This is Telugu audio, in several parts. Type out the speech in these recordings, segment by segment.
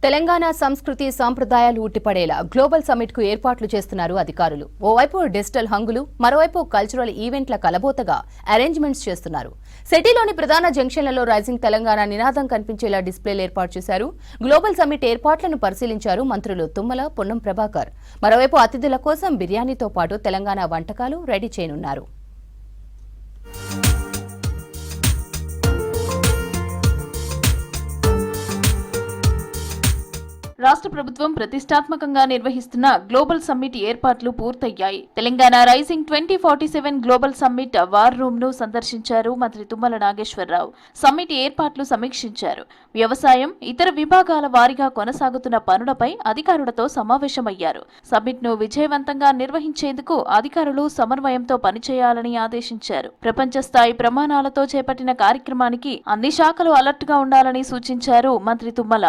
తెలంగాణ సంస్కృతి సంప్రదాయాలు ఉట్టిపడేలా గ్లోబల్ సమ్మిట్ కు ఏర్పాట్లు చేస్తున్నారు అధికారులు. ఓవైపు డిజిటల్ హంగులు, మరోవైపు కల్చరల్ ఈవెంట్ల కలబోతగా అరేంజ్మెంట్స్ చేస్తున్నారు. సిటీలోని ప్రధాన జంక్షన్లలో రైజింగ్ తెలంగాణ నినాదం కనిపించేలా డిస్ప్లేలు ఏర్పాటు చేశారు. గ్లోబల్ సమ్మిట్ ఏర్పాట్లను పరిశీలించారు మంత్రులు తుమ్మల, పొన్నం ప్రభాకర్. మరోవైపు అతిథుల కోసం బిర్యానీతో పాటు తెలంగాణ వంటకాలు రెడీ చేయనున్నారు. రాష్ట్ర ప్రభుత్వం ప్రతిష్టాత్మకంగా నిర్వహిస్తున్న గ్లోబల్ సమ్మిట్ ఏర్పాట్లు పూర్తయ్యాయి. Telangana rising 2047 global summit war room ను సందర్శించారు మంత్రి తుమ్మల నాగేశ్వరరావు. సమ్మిట్ ఏర్పాట్లు సమీక్షించారు. వ్యవసాయం, ఇతర విభాగాల వారీగా కొనసాగుతున్న పనులపై అధికారులతో సమావేశమయ్యారు. సమ్మిట్ ను విజయవంతంగా నిర్వహించేందుకు అధికారులు సమన్వయంతో పనిచేయాలని ఆదేశించారు. ప్రపంచ స్థాయి ప్రమాణాలతో చేపట్టిన కార్యక్రమానికి అన్ని శాఖలు అలర్ట్ గా ఉండాలని సూచించారు మంత్రి తుమ్మల.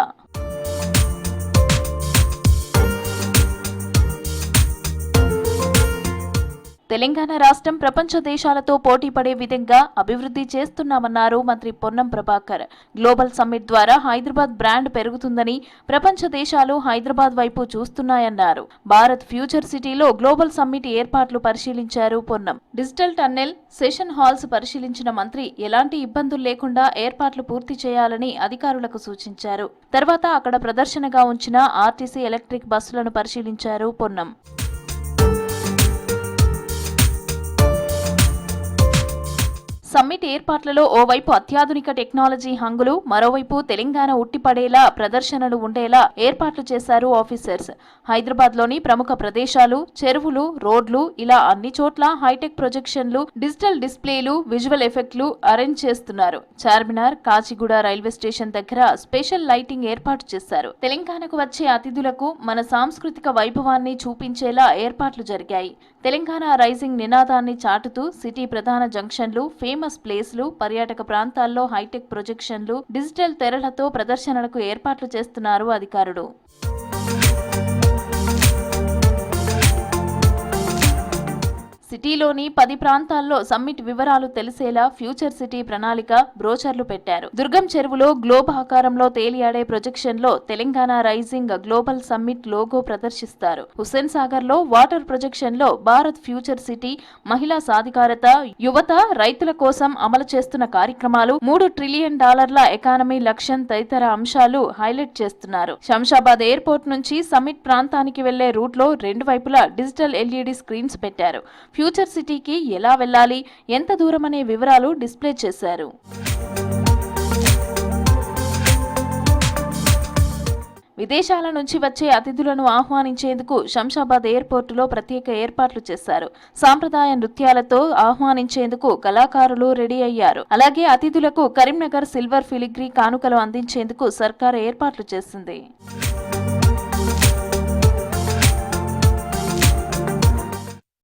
తెలంగాణ రాష్ట్రం ప్రపంచ దేశాలతో పోటీ పడే విధంగా అభివృద్ధి చేస్తున్నామన్నారు మంత్రి పొన్నం ప్రభాకర్. గ్లోబల్ సమ్మిట్ ద్వారా హైదరాబాద్ బ్రాండ్ పెరుగుతుందని, ప్రపంచ దేశాలు హైదరాబాద్ వైపు చూస్తున్నాయన్నారు. భారత్ ఫ్యూచర్ సిటీలో గ్లోబల్ సమ్మిట్ ఏర్పాట్లు పరిశీలించారు Ponnam. Digital tunnel, session halls పరిశీలించిన మంత్రి ఎలాంటి ఇబ్బందులు లేకుండా ఏర్పాట్లు పూర్తి చేయాలని అధికారులకు సూచించారు. తర్వాత అక్కడ ప్రదర్శనగా ఉంచిన ఆర్టీసీ ఎలక్ట్రిక్ బస్సులను పరిశీలించారు పొన్నం. సమ్మిట్ ఏర్పాట్లలో ఓవైపు అత్యాధునిక టెక్నాలజీ హంగులు, మరోవైపు తెలంగాణ ఉట్టిపడేలా ప్రదర్శనలు ఉండేలా ఏర్పాట్లు చేశారు ఆఫీసర్స్. హైదరాబాద్లోని ప్రముఖ ప్రదేశాలు, చెరువులు, రోడ్లు ఇలా అన్ని చోట్ల హైటెక్ ప్రొజెక్షన్లు, డిజిటల్ డిస్ప్లేలు, విజువల్ ఎఫెక్ట్లు అరేంజ్ చేస్తున్నారు. చార్మినార్, కాచిగూడ రైల్వే స్టేషన్ దగ్గర స్పెషల్ లైటింగ్ ఏర్పాటు చేశారు. తెలంగాణకు వచ్చే అతిథులకు మన సాంస్కృతిక వైభవాన్ని చూపించేలా ఏర్పాట్లు జరిగాయి. తెలంగాణ రైజింగ్ నినాదాన్ని చాటుతూ సిటీ ప్రధాన జంక్షన్లు, ఫేమస్ ప్లేస్లు, పర్యాటక ప్రాంతాల్లో హైటెక్ ప్రొజెక్షన్లు, డిజిటల్ తెరలతో ప్రదర్శనలకు ఏర్పాట్లు చేస్తున్నారు అధికారులు. సిటీలోని 10 ప్రాంతాల్లో సమ్మిట్ వివరాలు తెలిసేలా ఫ్యూచర్ సిటీ ప్రణాళిక, బ్రోచర్లు పెట్టారు. దుర్గం చెరువులో గ్లోబ్ ఆకారంలో తేలియాడే ప్రొజెక్షన్లో Telangana rising global summit logo ప్రదర్శిస్తారు. హుస్సేన్ సాగర్ లో వాటర్ ప్రొజెక్షన్లో భారత్ ఫ్యూచర్ సిటీ, మహిళా సాధికారత, యువత, రైతుల కోసం అమలు చేస్తున్న కార్యక్రమాలు, $3 ట్రిలియన్ ఎకానమీ లక్ష్యం తదితర అంశాలు హైలైట్ చేస్తున్నారు. శంషాబాద్ ఎయిర్పోర్ట్ నుంచి సమ్మిట్ ప్రాంతానికి వెళ్లే రూట్ లో 2 వైపులా డిజిటల్ LED స్క్రీన్స్ పెట్టారు. ఫ్యూచర్ సిటీకి ఎలా వెళ్ళాలి, ఎంత దూరమనే వివరాలు డిస్ప్లే చేశారు. విదేశాల నుంచి వచ్చే అతిథులను ఆహ్వానించేందుకు శంషాబాద్ ఎయిర్పోర్టులో ప్రత్యేక ఏర్పాట్లు చేశారు. సాంప్రదాయ నృత్యాలతో ఆహ్వానించేందుకు కళాకారులు రెడీ అయ్యారు. అలాగే అతిథులకు కరీంనగర్ సిల్వర్ ఫిలిగ్రీ కానుకలు అందించేందుకు సర్కారు ఏర్పాట్లు చేసింది.